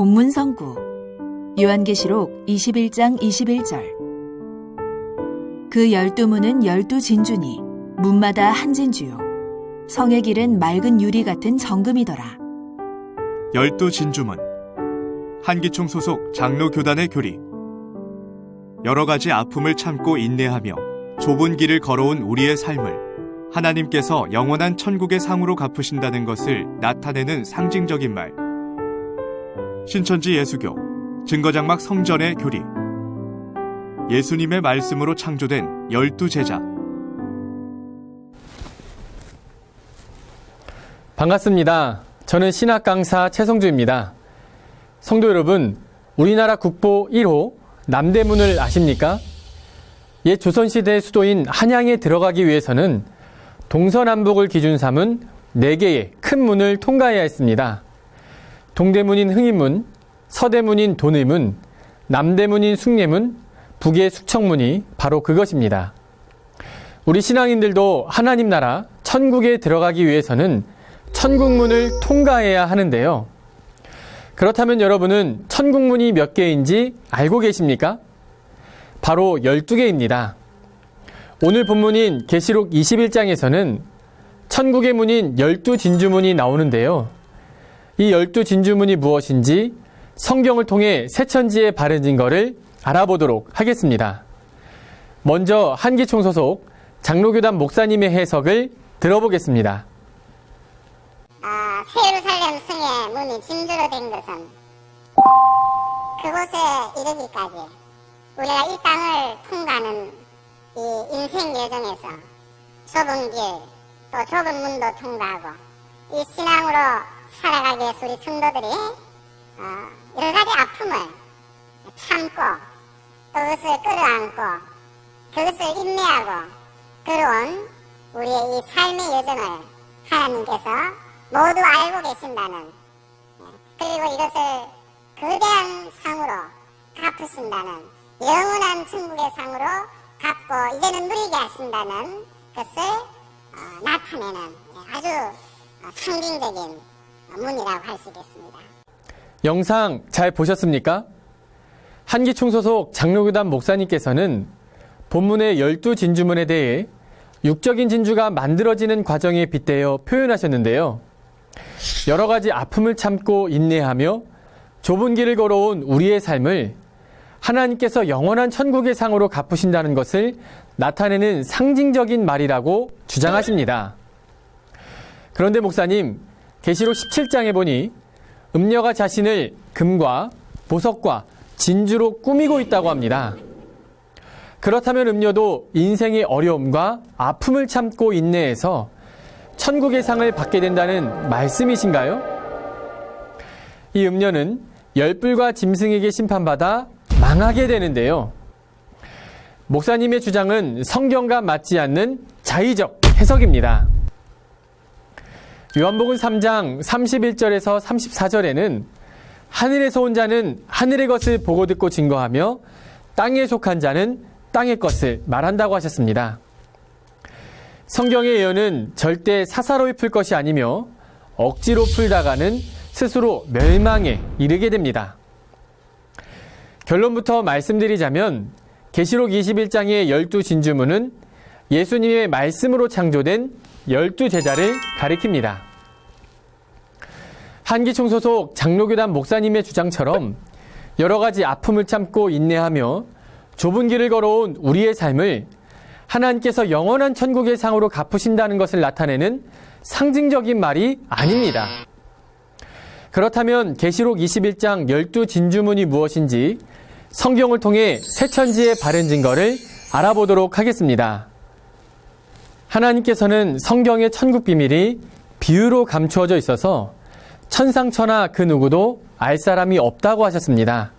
본문 성구 요한계시록 21장 21절 그 12문은 12진주니 문마다 한 진주요 성의 길은 맑은 유리 같은 정금이더라. 12진주문 한기총 소속 장로 교단의 교리. 여러 가지 아픔을 참고 인내하며 좁은 길을 걸어온 우리의 삶을 하나님께서 영원한 천국의 상으로 갚으신다는 것을 나타내는 상징적인 말. 신천지 예수교 증거장막 성전의 교리. 예수님의 말씀으로 창조된 12제자. 반갑습니다. 저는 신학 강사 최성주입니다. 성도 여러분, 우리나라 국보 1호 남대문을 아십니까? 옛 조선시대 수도인 한양에 들어가기 위해서는 동서남북을 기준 삼은 4개의 큰 문을 통과해야 했습니다. 동대문인 흥인문, 서대문인 돈의문, 남대문인 숭례문, 북의 숙청문이 바로 그것입니다. 우리 신앙인들도 하나님 나라 천국에 들어가기 위해서는 천국문을 통과해야 하는데요. 그렇다면 여러분은 천국문이 몇 개인지 알고 계십니까? 바로 12개입니다. 오늘 본문인 계시록 21장에서는 천국의 문인 12진주문이 나오는데요. 이 12진주문이 무엇인지 성경을 통해 새천지에 바른 증거를 알아보도록 하겠습니다. 먼저 한기총 소속 장로교단 목사님의 해석을 들어보겠습니다. 새 예루살렘 성의 문이 진주로 된 것은 그곳에 이르기까지 우리가 이 땅을 통과하는 이 인생 여정에서 좁은 길, 또 좁은 문도 통과하고 이 신앙으로 살아가기 위해서 우리 성도들이 여러 가지 아픔을 참고 또 그것을 끌어안고 그것을 인내하고 걸어온 우리의 이 삶의 여정을 하나님께서 모두 알고 계신다는, 그리고 이것을 거대한 상으로 갚으신다는, 영원한 천국의 상으로 갚고 이제는 누리게 하신다는 것을 나타내는 아주 상징적인 문이라고 할 수 있겠습니다. 영상 잘 보셨습니까? 한기총 소속 장로교단 목사님께서는 본문의 12진주문에 대해 육적인 진주가 만들어지는 과정에 빗대어 표현하셨는데요. 여러 가지 아픔을 참고 인내하며 좁은 길을 걸어온 우리의 삶을 하나님께서 영원한 천국의 상으로 갚으신다는 것을 나타내는 상징적인 말이라고 주장하십니다. 그런데 목사님, 계시록 17장에 보니 음녀가 자신을 금과 보석과 진주로 꾸미고 있다고 합니다. 그렇다면 음녀도 인생의 어려움과 아픔을 참고 인내해서 천국의 상을 받게 된다는 말씀이신가요? 이 음녀는 열불과 짐승에게 심판받아 망하게 되는데요. 목사님의 주장은 성경과 맞지 않는 자의적 해석입니다. 요한복음 3장 31절에서 34절에는 하늘에서 온 자는 하늘의 것을 보고 듣고 증거하며 땅에 속한 자는 땅의 것을 말한다고 하셨습니다. 성경의 예언은 절대 사사로이 풀 것이 아니며 억지로 풀다가는 스스로 멸망에 이르게 됩니다. 결론부터 말씀드리자면 계시록 21장의 12진주문은 예수님의 말씀으로 창조된 12제자를 가리킵니다. 한기총 소속 장로교단 목사님의 주장처럼 여러 가지 아픔을 참고 인내하며 좁은 길을 걸어온 우리의 삶을 하나님께서 영원한 천국의 상으로 갚으신다는 것을 나타내는 상징적인 말이 아닙니다. 그렇다면 계시록 21장 12진주문이 무엇인지 성경을 통해 새천지의 바른 증거를 알아보도록 하겠습니다. 하나님께서는 성경의 천국 비밀이 비유로 감추어져 있어서 천상천하 그 누구도 알 사람이 없다고 하셨습니다.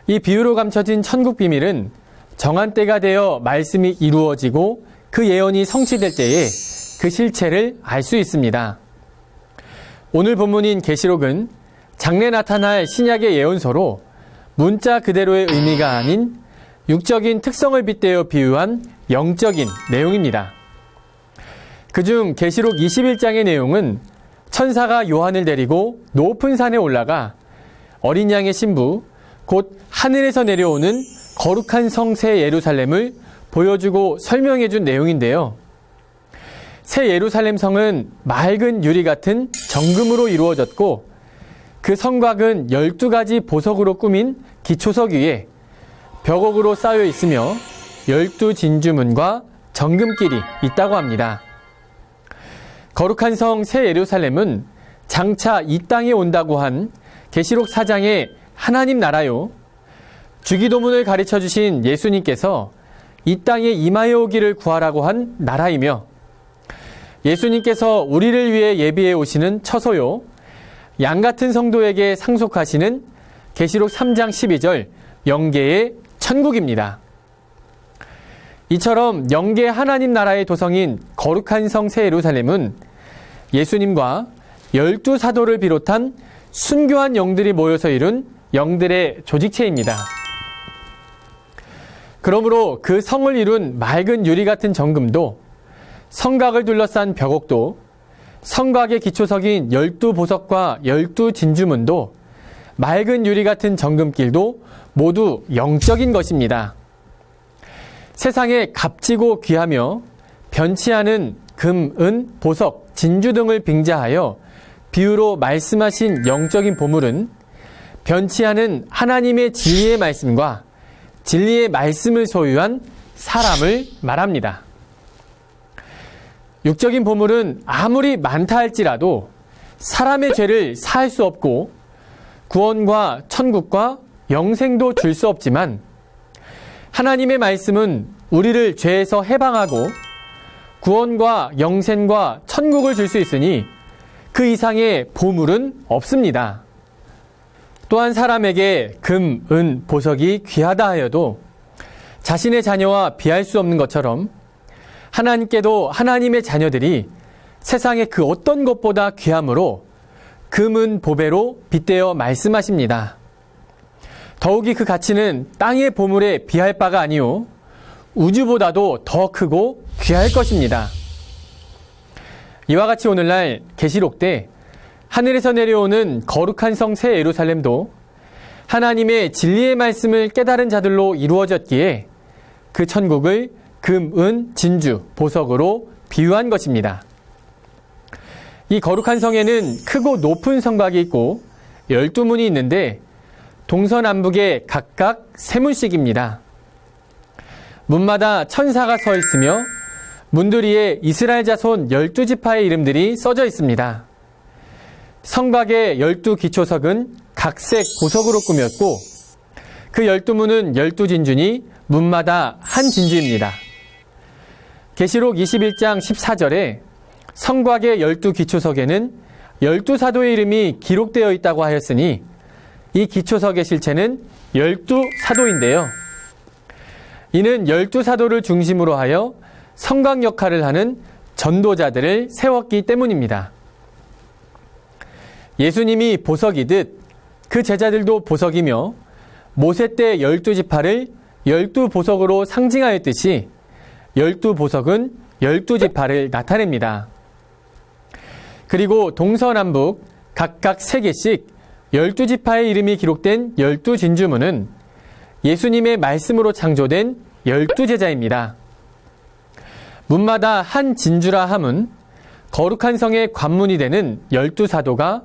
이 비유로 감춰진 천국 비밀은 정한 때가 되어 말씀이 이루어지고 그 예언이 성취될 때에 그 실체를 알 수 있습니다. 오늘 본문인 계시록은 장래 나타날 신약의 예언서로 문자 그대로의 의미가 아닌 육적인 특성을 빗대어 비유한 영적인 내용입니다. 그중 계시록 21장의 내용은 천사가 요한을 데리고 높은 산에 올라가 어린 양의 신부, 곧 하늘에서 내려오는 거룩한 성 새 예루살렘을 보여주고 설명해 준 내용인데요. 새 예루살렘 성은 맑은 유리 같은 정금으로 이루어졌고 그 성곽은 12가지 보석으로 꾸민 기초석 위에 벽옥으로 쌓여 있으며 12진주문과 정금길이 있다고 합니다. 거룩한 성 새 예루살렘은 장차 이 땅에 온다고 한 계시록 4장의 하나님 나라요, 주기도문을 가르쳐 주신 예수님께서 이 땅에 임하여 오기를 구하라고 한 나라이며, 예수님께서 우리를 위해 예비해 오시는 처소요, 양 같은 성도에게 상속하시는 계시록 3장 12절 영계의 천국입니다. 이처럼 영계 하나님 나라의 도성인 거룩한 성 새 예루살렘은 예수님과 12사도를 비롯한 순교한 영들이 모여서 이룬 영들의 조직체입니다. 그러므로 그 성을 이룬 맑은 유리 같은 정금도, 성곽을 둘러싼 벽옥도, 성곽의 기초석인 12보석과 12진주문도, 맑은 유리 같은 정금길도 모두 영적인 것입니다. 세상에 값지고 귀하며 변치 않은 금, 은, 보석, 진주 등을 빙자하여 비유로 말씀하신 영적인 보물은 변치 않은 하나님의 진리의 말씀과 진리의 말씀을 소유한 사람을 말합니다. 육적인 보물은 아무리 많다 할지라도 사람의 죄를 사할 수 없고 구원과 천국과 영생도 줄 수 없지만, 하나님의 말씀은 우리를 죄에서 해방하고 구원과 영생과 천국을 줄 수 있으니 그 이상의 보물은 없습니다. 또한 사람에게 금, 은, 보석이 귀하다 하여도 자신의 자녀와 비할 수 없는 것처럼 하나님께도 하나님의 자녀들이 세상의 그 어떤 것보다 귀함으로 금은 보배로 빗대어 말씀하십니다. 더욱이 그 가치는 땅의 보물에 비할 바가 아니오 우주보다도 더 크고 귀할 것입니다. 이와 같이 오늘날 계시록 때 하늘에서 내려오는 거룩한 성 새 예루살렘도 하나님의 진리의 말씀을 깨달은 자들로 이루어졌기에 그 천국을 금, 은, 진주, 보석으로 비유한 것입니다. 이 거룩한 성에는 크고 높은 성곽이 있고 12문이 있는데 동서남북에 각각 3문씩입니다. 문마다 천사가 서 있으며 문들 위에 이스라엘 자손 12지파의 이름들이 써져 있습니다. 성곽의 12기초석은 각색 보석으로 꾸몄고 그 12문은 12진주니 문마다 한 진주입니다. 계시록 21장 14절에 성곽의 12기초석에는 12사도의 이름이 기록되어 있다고 하였으니 이 기초석의 실체는 12사도인데요. 이는 12사도를 중심으로 하여 성곽 역할을 하는 전도자들을 세웠기 때문입니다. 예수님이 보석이듯 그 제자들도 보석이며 모세 때 12지파를 12보석으로 상징하였듯이 12보석은 12지파를 나타냅니다. 그리고 동서남북 각각 3개씩 12지파의 이름이 기록된 12진주문은 예수님의 말씀으로 창조된 12제자입니다. 문마다 한 진주라 함은 거룩한 성의 관문이 되는 12사도가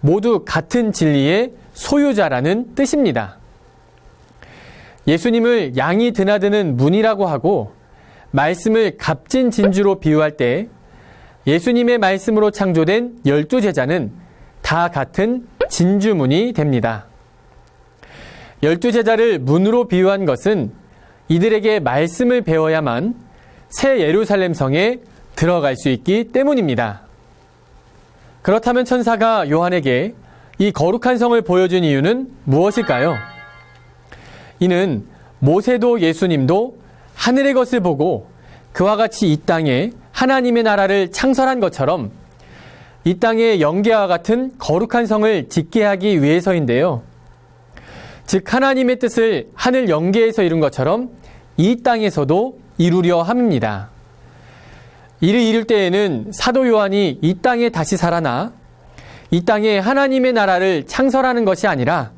모두 같은 진리의 소유자라는 뜻입니다. 예수님을 양이 드나드는 문이라고 하고 말씀을 값진 진주로 비유할 때 예수님의 말씀으로 창조된 12제자는 다 같은 진주문이 됩니다. 12제자를 문으로 비유한 것은 이들에게 말씀을 배워야만 새 예루살렘 성에 들어갈 수 있기 때문입니다. 그렇다면 천사가 요한에게 이 거룩한 성을 보여준 이유는 무엇일까요? 이는 모세도 예수님도 하늘의 것을 보고 그와 같이 이 땅에 하나님의 나라를 창설한 것처럼 이 땅의 영계와 같은 거룩한 성을 짓게 하기 위해서인데요. 즉 하나님의 뜻을 하늘 영계에서 이룬 것처럼 이 땅에서도 이루려 함입니다. 이를 이룰 때에는 사도 요한이 이 땅에 다시 살아나 이 땅에 하나님의 나라를 창설하는 것이 아니라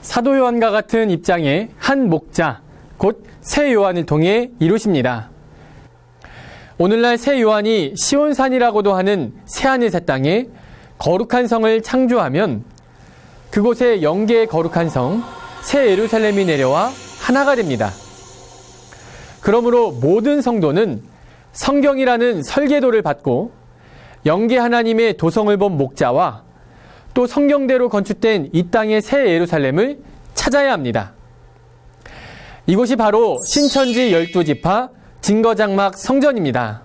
사도 요한과 같은 입장의 한 목자, 곧 새 요한을 통해 이루십니다. 오늘날 새 요한이 시온산이라고도 하는 새하늘 새 땅에 거룩한 성을 창조하면 그곳에 영계의 거룩한 성, 새 예루살렘이 내려와 하나가 됩니다. 그러므로 모든 성도는 성경이라는 설계도를 받고 영계 하나님의 도성을 본 목자와 또 성경대로 건축된 이 땅의 새 예루살렘을 찾아야 합니다. 이곳이 바로 신천지 12지파 증거장막 성전입니다.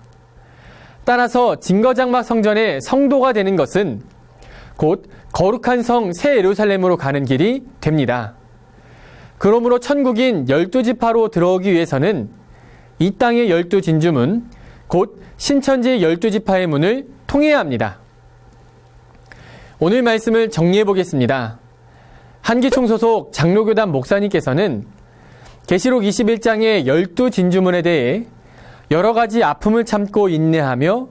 따라서 증거장막 성전의 성도가 되는 것은 곧 거룩한 성 새 예루살렘으로 가는 길이 됩니다. 그러므로 천국인 12지파로 들어오기 위해서는 이 땅의 12진주문, 곧 신천지 12지파의 문을 통해야 합니다. 오늘 말씀을 정리해 보겠습니다. 한기총 소속 장로교단 목사님께서는 계시록 21장의 12진주문에 대해 여러 가지 아픔을 참고 인내하며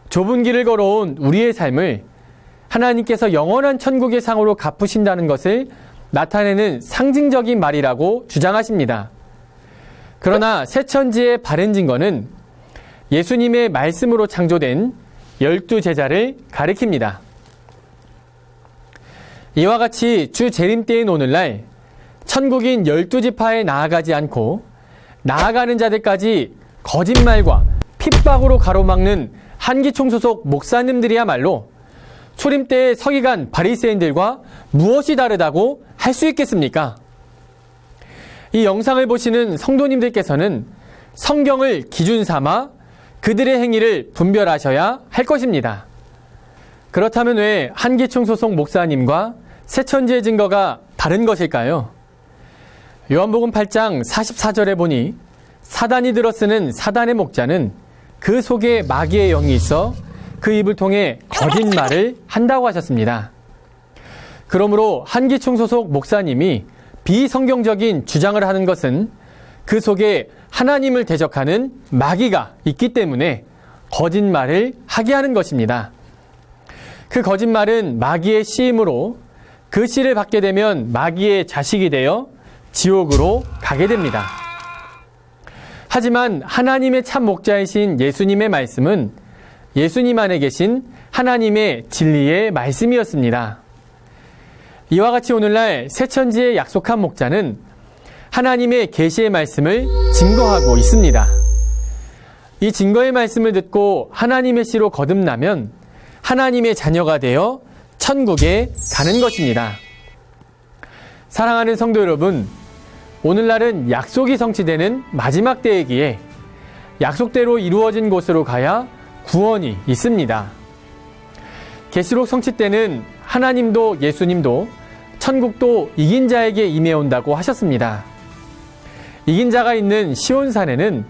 좁은 길을 걸어온 우리의 삶을 하나님께서 영원한 천국의 상으로 갚으신다는 것을 나타내는 상징적인 말이라고 주장하십니다. 그러나 새천지의 바른 증거는 예수님의 말씀으로 창조된 12제자를 가리킵니다. 이와 같이 주 재림 때인 오늘날 천국인 12지파에 나아가지 않고 나아가는 자들까지 거짓말과 핍박으로 가로막는 한기총 소속 목사님들이야말로 초림 때의 서기관 바리새인들과 무엇이 다르다고 할 수 있겠습니까? 이 영상을 보시는 성도님들께서는 성경을 기준 삼아 그들의 행위를 분별하셔야 할 것입니다. 그렇다면 왜 한기총 소속 목사님과 새천지의 증거가 다른 것일까요? 요한복음 8장 44절에 보니 사단이 들어쓰는 사단의 목자는 그 속에 마귀의 영이 있어 그 입을 통해 거짓말을 한다고 하셨습니다. 그러므로 한기총 소속 목사님이 비성경적인 주장을 하는 것은 그 속에 하나님을 대적하는 마귀가 있기 때문에 거짓말을 하게 하는 것입니다. 그 거짓말은 마귀의 씨임으로 그 씨를 받게 되면 마귀의 자식이 되어 지옥으로 가게 됩니다. 하지만 하나님의 참 목자이신 예수님의 말씀은 예수님 안에 계신 하나님의 진리의 말씀이었습니다. 이와 같이 오늘날 새천지의 약속한 목자는 하나님의 계시의 말씀을 증거하고 있습니다. 이 증거의 말씀을 듣고 하나님의 씨로 거듭나면 하나님의 자녀가 되어 천국에 가는 것입니다. 사랑하는 성도 여러분, 오늘날은 약속이 성취되는 마지막 때이기에 약속대로 이루어진 곳으로 가야 구원이 있습니다. 계시록 성취 때는 하나님도 예수님도 천국도 이긴 자에게 임해온다고 하셨습니다. 이긴 자가 있는 시온산에는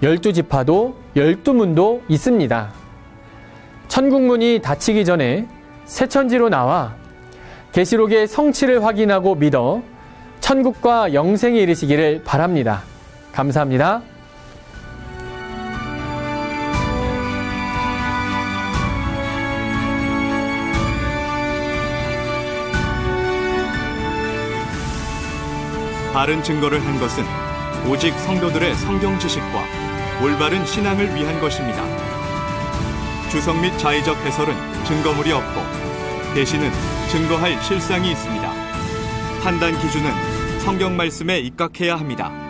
12지파도 12문도 있습니다. 천국문이 닫히기 전에 새천지로 나와 계시록의 성취를 확인하고 믿어 천국과 영생에 이르시기를 바랍니다. 감사합니다. 바른 증거를 한 것은 오직 성도들의 성경 지식과 올바른 신앙을 위한 것입니다. 주석 및 자의적 해설은 증거물이 없고 대신은 증거할 실상이 있습니다. 판단 기준은 성경 말씀에 입각해야 합니다.